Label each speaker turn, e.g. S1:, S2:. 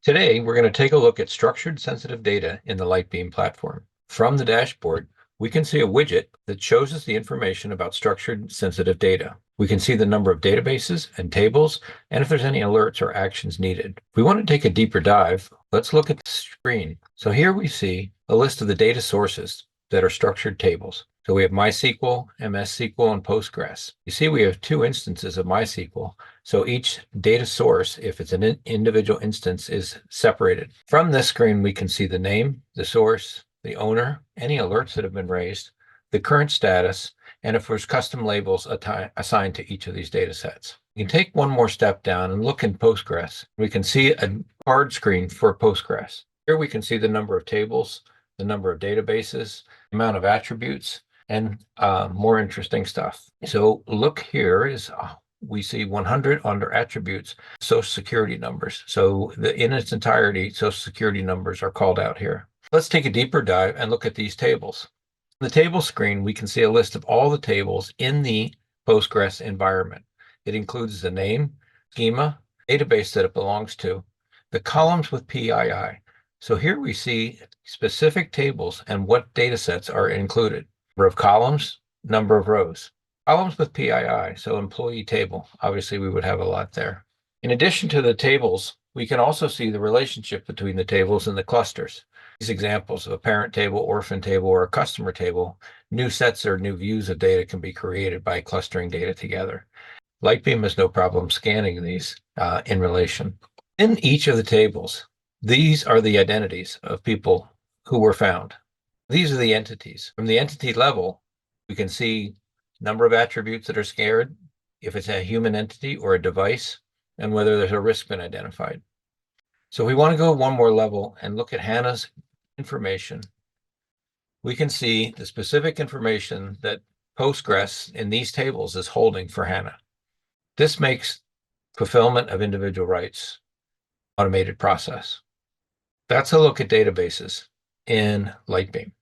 S1: Today, we're going to take a look at structured sensitive data in the LightBeam platform. From the dashboard, we can see a widget that shows us the information about structured sensitive data. We can see the number of databases and tables, and if there's any alerts or actions needed. If we want to take a deeper dive, let's look at the screen. So here we see a list of the data sources that are structured tables. So we have MySQL, MSSQL, and Postgres. You see we have two instances of MySQL. So each data source, if it's an individual instance, is separated. From this screen, we can see the name, the source, the owner, any alerts that have been raised, the current status, and if there's custom labels assigned to each of these data sets. You can take one more step down and look in Postgres. We can see a card screen for Postgres. Here we can see the number of tables, the number of databases, amount of attributes, and more interesting stuff. So look here is we see 100 under attributes, social security numbers. So in its entirety, social security numbers are called out here. Let's take a deeper dive and look at these tables. On the table screen, we can see a list of all the tables in the Postgres environment. It includes the name, schema, database that it belongs to, the columns with PII. So here we see specific tables and what data sets are included. Number of columns, number of rows. Columns with PII, so employee table. Obviously, we would have a lot there. In addition to the tables, we can also see the relationship between the tables and the clusters. These examples of a parent table, orphan table, or a customer table, new sets or new views of data can be created by clustering data together. LightBeam has no problem scanning these in relation. In each of the tables, these are the identities of people who were found. These are the entities. From the entity level, we can see number of attributes that are scared, if it's a human entity or a device, and whether there's a risk been identified. So if we want to go one more level and look at Hannah's information, we can see the specific information that Postgres in these tables is holding for Hannah. This makes fulfillment of individual rights automated process. That's a look at databases in LightBeam.